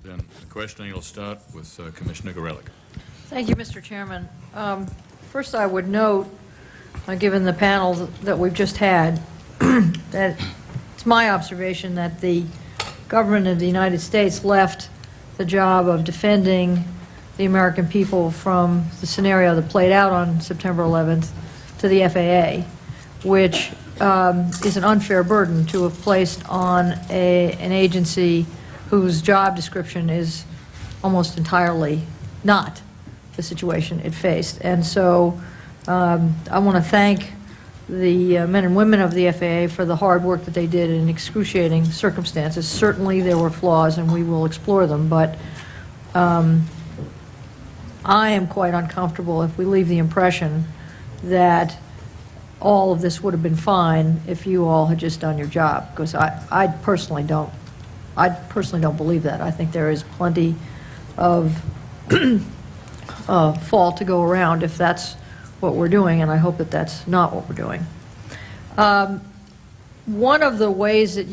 Then the questioning will start with Commissioner Gorelick. Thank you, Mr. Chairman. First, I would note, given the panel that we've just had, that it's my observation that the government of the United States left the job of defending the American people from the scenario that played out on September 11th to the FAA, which is an unfair burden to have placed on an agency whose job description is almost entirely not the situation it faced. And so I want to thank the men and women of the FAA for the hard work that they did in excruciating circumstances. Certainly there were flaws, and we will explore them, but I am quite uncomfortable if we leave the impression that all of this would have been fine if you all had just done your job, because I personally don't believe that. I think there is plenty of fault to go around if that's what we're doing, and I hope that that's not what we're doing. One of the ways that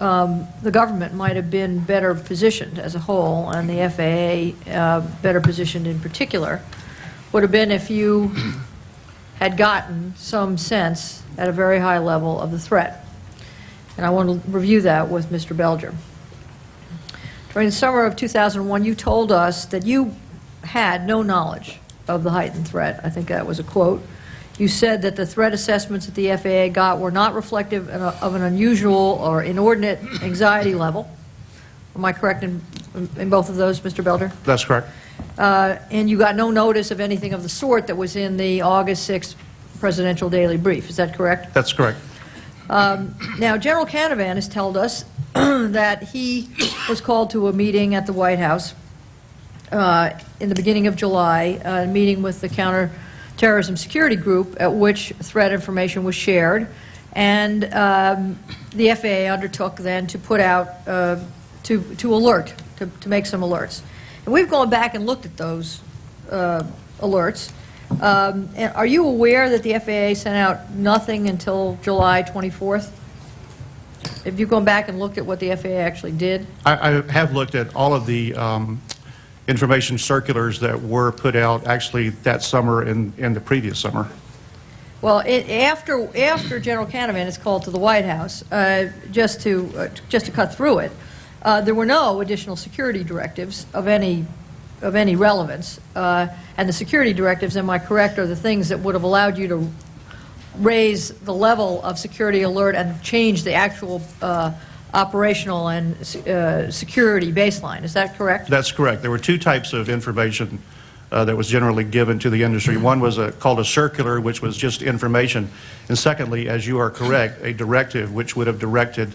the government might have been better positioned as a whole, and the FAA better positioned in particular, would have been if you had gotten some sense at a very high level of the threat. And I want to review that with Mr. Belger. During the summer of 2001, you told us that you had no knowledge of the heightened threat. I think that was a quote. You said that the threat assessments that the FAA got were not reflective of an unusual or inordinate anxiety level. Am I correct in both of those, Mr. Belger? That's correct. And you got no notice of anything of the sort that was in the August 6th presidential daily brief. Is that correct? That's correct. Now, General Canavan has told us that he was called to a meeting at the White House in the beginning of July, a meeting with the Counterterrorism Security Group, at which threat information was shared, and the FAA undertook then to put out, to make some alerts. And we've gone back and looked at those alerts. And are you aware that the FAA sent out nothing until July 24th? Have you gone back and looked at what the FAA actually did? I have looked at all of the information circulars that were put out actually that summer and the previous summer. Well, after General Canavan is called to the White House, just to cut through it, there were no additional security directives of any relevance. And the security directives, am I correct, are the things that would have allowed you to raise the level of security alert and change the actual operational and security baseline. Is that correct? That's correct. There were two types of information that was generally given to the industry. One was called a circular, which was just information. And secondly, as you are correct, a directive which would have directed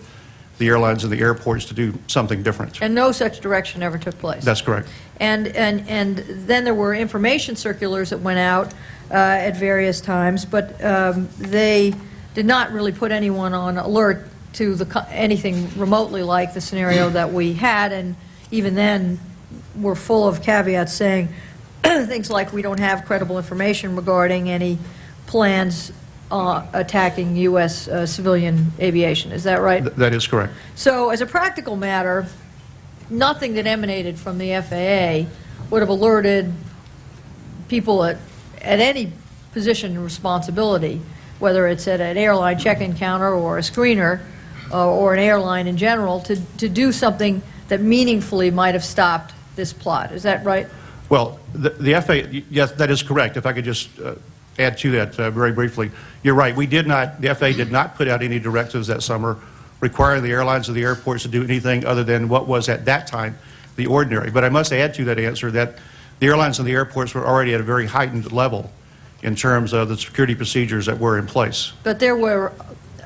the airlines and the airports to do something different. And no such direction ever took place. That's correct. And then there were information circulars that went out at various times, but they did not really put anyone on alert to anything remotely like the scenario that we had, and even then were full of caveats saying things like we don't have credible information regarding any plans attacking U.S. Civilian aviation. Is that right? That is correct. So as a practical matter, nothing that emanated from the FAA would have alerted people at any position of responsibility, whether it's at an airline check-in counter or a screener or an airline in general, to do something that meaningfully might have stopped this plot. Is that right? Well, the FAA, yes, that is correct. If I could just add to that very briefly. You're right. The FAA did not put out any directives that summer requiring the airlines or the airports to do anything other than what was at that time the ordinary. But I must add to that answer that the airlines and the airports were already at a very heightened level in terms of the security procedures that were in place. But there were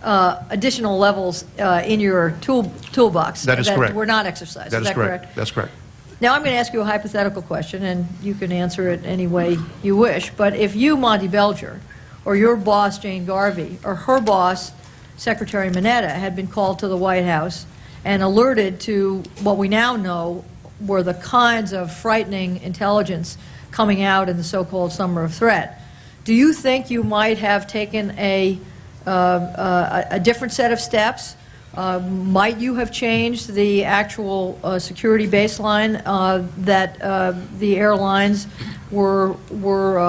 additional levels in your toolbox that were not exercised. That is is correct. That's correct. Now I'm going to ask you a hypothetical question, and you can answer it any way you wish. But if you, Monte Belger, or your boss, Jane Garvey, or her boss, Secretary Mineta, had been called to the White House and alerted to what we now know were the kinds of frightening intelligence coming out in the so-called summer of threat, do you think you might have taken a different set of steps Might you have changed the actual security baseline that the airlines were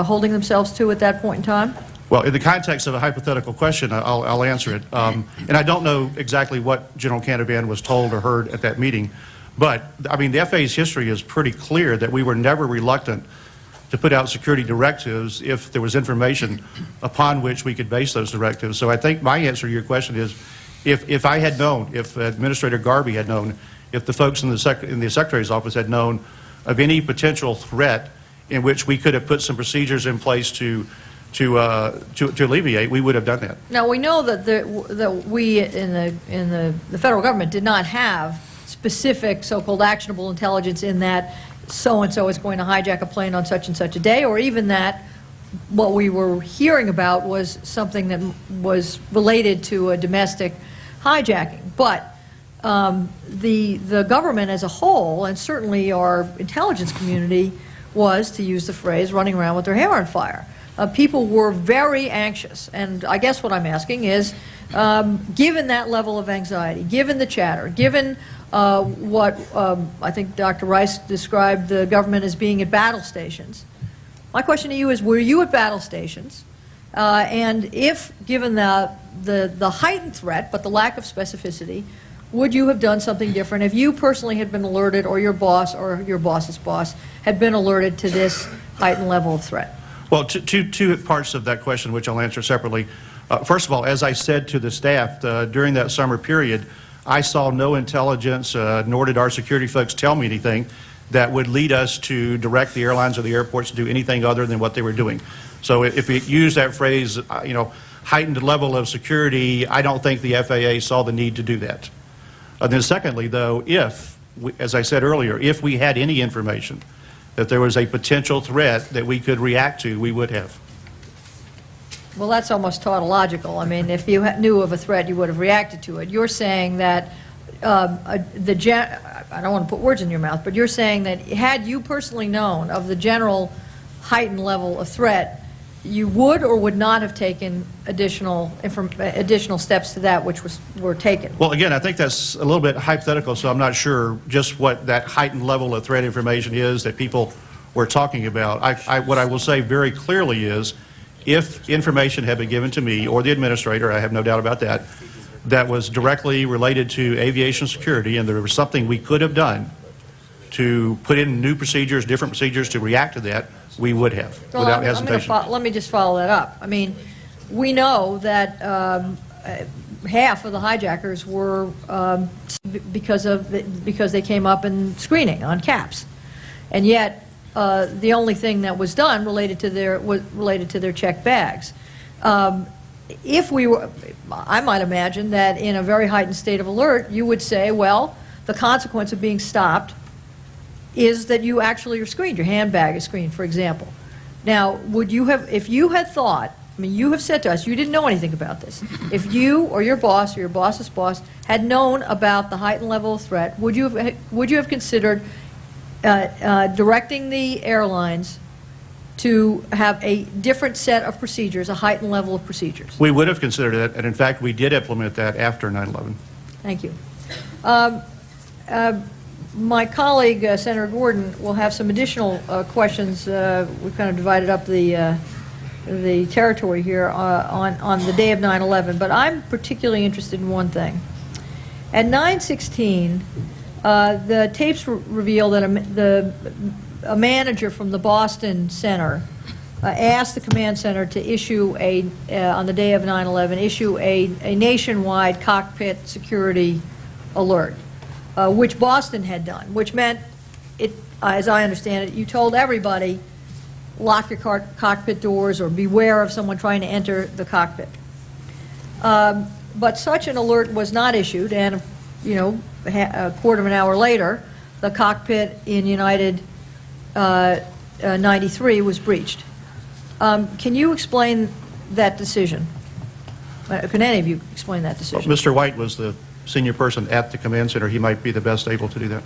holding themselves to at that point in time? Well, in the context of a hypothetical question, I'll answer it. And I don't know exactly what General Canavan was told or heard at that meeting, but, I mean, the FAA's history is pretty clear that we were never reluctant to put out security directives if there was information upon which we could base those directives. So I think my answer to your question is, if I had known, if Administrator Garvey had known, if the folks in the Secretary's office had known of any potential threat in which we could have put some procedures in place to alleviate, we would have done that. Now, we know that we in the federal government did not have specific so-called actionable intelligence in that so-and-so is going to hijack a plane on such and such a day, or even that what we were hearing about was something that was related to a domestic hijacking. But the government as a whole, and certainly our intelligence community, was, to use the phrase, running around with their hair on fire. People were very anxious, and I guess what I'm asking is, given that level of anxiety, given the chatter, given what I think Dr. Rice described the government as being at battle stations, my question to you is, were you at battle stations? And if, given the heightened threat, but the lack of specificity, would you have done something different if you personally had been alerted, or your boss or your boss's boss had been alerted to this heightened level of threat? Well, two parts of that question, which I'll answer separately. First of all, as I said to the staff during that summer period, I saw no intelligence, nor did our security folks tell me anything that would lead us to direct the airlines or the airports to do anything other than what they were doing. So if we use that phrase, heightened level of security, I don't think the FAA saw the need to do that. Then secondly, though, as I said earlier, if we had any information that there was a potential threat that we could react to, we would have. Well, that's almost tautological. I mean, if you knew of a threat, you would have reacted to it. You're saying that I don't want to put words in your mouth, but you're saying that had you personally known of the general heightened level of threat, you would or would not have taken additional steps to that which were taken? Well, again, I think that's a little bit hypothetical, so I'm not sure just what that heightened level of threat information is that people were talking about. What I will say very clearly is, if information had been given to me or the administrator, I have no doubt about that, that was directly related to aviation security, and there was something we could have done to put in new procedures, different procedures to react to that, we would have, without hesitation. Let me just follow that up. I mean, we know that half of the hijackers were because they came up in screening on caps, and yet the only thing that was done related to their checked bags. If we were, I might imagine that in a very heightened state of alert, you would say, well, the consequence of being stopped is that you actually are screened. Your handbag is screened, for example. Now, would you have, if you had thought, I mean, you have said to us, you didn't know anything about this. If you or your boss or your boss's boss had known about the heightened level of threat, would you have considered directing the airlines to have a different set of procedures, a heightened level of procedures? We would have considered it, and in fact, we did implement that after 9/11. Thank you. My colleague, Senator Gordon, will have some additional questions. We've kind of divided up the territory here on the day of 9/11, but I'm particularly interested in one thing. At 9/16, the tapes reveal that a manager from the Boston Center asked the command center to issue on the day of 9/11, issue a nationwide cockpit security alert, which Boston had done, which meant, as I understand it, you told everybody, lock your cockpit doors or beware of someone trying to enter the cockpit. But such an alert was not issued, and a quarter of an hour later, the cockpit in United 93 was breached. Can you explain that decision? Can any of you explain that decision? Well, Mr. White was the senior person at the command center. He might be the best able to do that.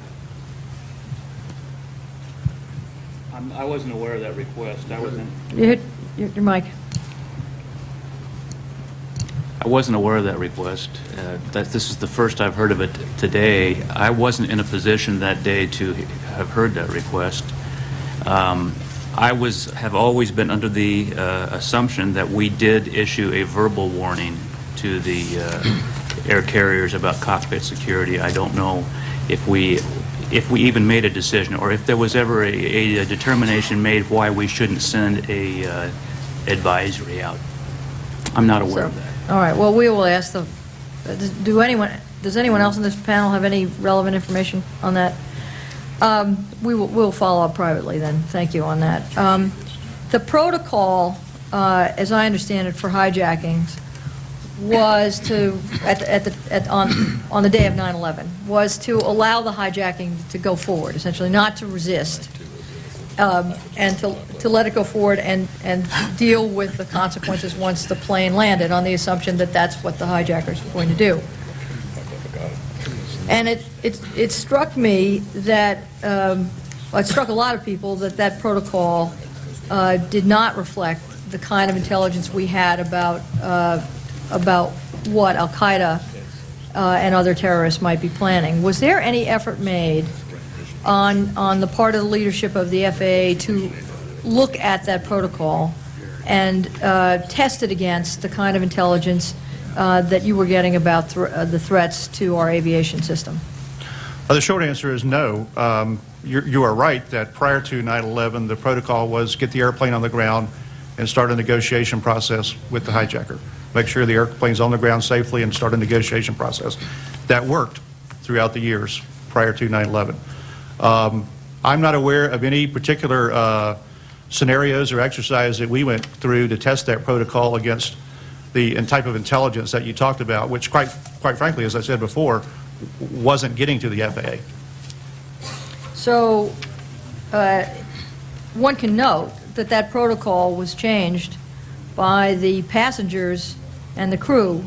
I wasn't aware of that request. I wasn't. You hit your mic. I wasn't aware of that request. This is the first I've heard of it today. I wasn't in a position that day to have heard that request. Have always been under the assumption that we did issue a verbal warning to the air carriers about cockpit security. I don't know if we even made a decision, or if there was ever a determination made why we shouldn't send a advisory out. I'm not aware of that. All right, well, we will ask the, does anyone else in this panel have any relevant information on that? We'll follow up privately then, thank you on that. The protocol, as I understand it, for hijackings was to, on the day of 9/11, was to allow the hijacking to go forward, essentially, not to resist, and to let it go forward and deal with the consequences once the plane landed, on the assumption that that's what the hijackers were going to do. And it struck me that, it struck a lot of people that protocol did not reflect the kind of intelligence we had about what Al-Qaeda and other terrorists might be planning. Was there any effort made on the part of the leadership of the FAA to look at that protocol and test it against the kind of intelligence that you were getting about the threats to our aviation system? The short answer is no. You are right that prior to 9/11, the protocol was get the airplane on the ground and start a negotiation process with the hijacker. Make sure the airplane's on the ground safely and start a negotiation process. That worked throughout the years prior to 9/11. I'm not aware of any particular scenarios or exercise that we went through to test that protocol against the type of intelligence that you talked about, which quite frankly, as I said before, wasn't getting to the FAA. So one can note that protocol was changed by the passengers and the crew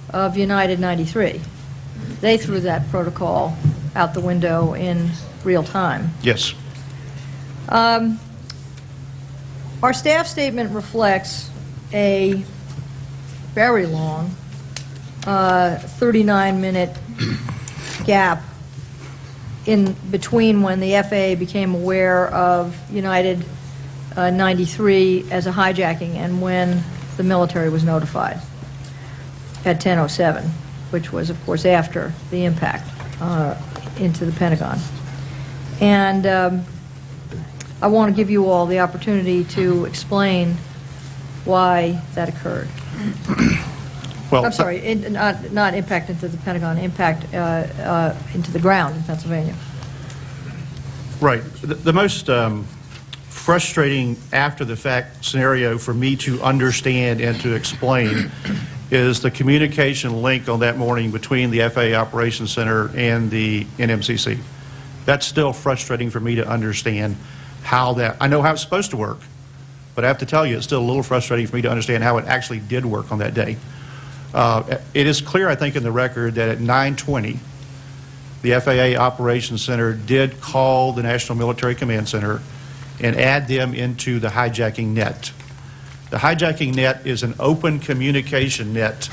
of United 93. They threw that protocol out the window in real time. Yes. Our staff statement reflects a very long 39-minute gap in between when the FAA became aware of United 93 as a hijacking and when the military was notified at 10:07, which was, of course, after the impact into the Pentagon. And I want to give you all the opportunity to explain why that occurred. Well, I'm sorry, not impact into the Pentagon, impact into the ground in Pennsylvania. Right. The most frustrating after-the-fact scenario for me to understand and to explain is the communication link on that morning between the FAA Operations Center and the NMCC. That's still frustrating for me to understand how that, I know how it's supposed to work, but I have to tell you, it's still a little frustrating for me to understand how it actually did work on that day. It is clear, I think, in the record that at 9:20, the FAA Operations Center did call the National Military Command Center and add them into the hijacking net. The hijacking net is an open communication net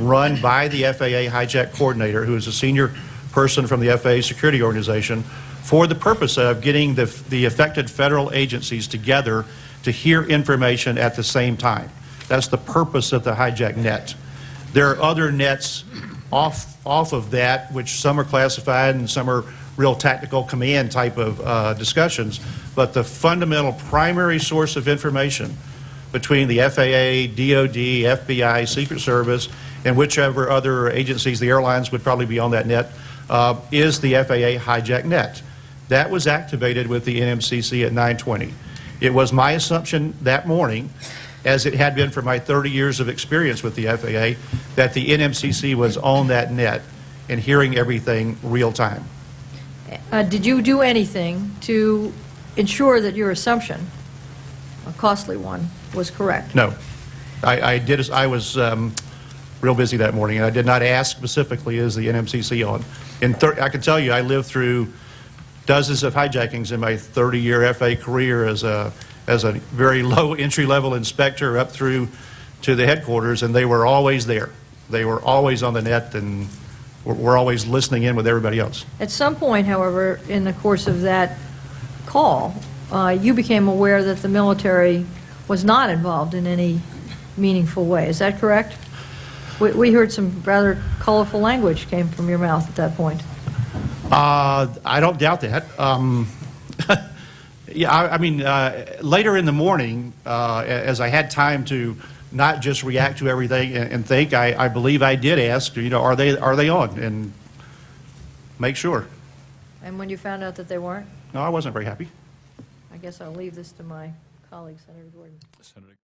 run by the FAA hijack coordinator, who is a senior person from the FAA security organization, for the purpose of getting the affected federal agencies together to hear information at the same time. That's the purpose of the hijack net. There are other nets off of that, which some are classified and some are real tactical command type of discussions, but the fundamental primary source of information between the FAA, DOD, FBI, Secret Service, and whichever other agencies, the airlines would probably be on that net, is the FAA hijack net. That was activated with the NMCC at 9:20. It was my assumption that morning, as it had been for my 30 years of experience with the FAA, that the NMCC was on that net and hearing everything real time. Did you do anything to ensure that your assumption, a costly one, was correct? No. I was real busy that morning, and I did not ask specifically, is the NMCC on? I can tell you, I lived through dozens of hijackings in my 30-year FAA career as a very low entry-level inspector up through to the headquarters, and they were always there. They were always on the net, and we're always listening in with everybody else. At some point, however, in the course of that call, you became aware that the military was not involved in any meaningful way. Is that correct? We heard some rather colorful language came from your mouth at that point. I don't doubt that. Yeah, I mean, later in the morning, as I had time to not just react to everything and think, I believe I did ask, are they on? And make sure. And when you found out that they weren't, No, I wasn't very happy. I guess I'll leave this to my colleague, Senator Gordon. Senator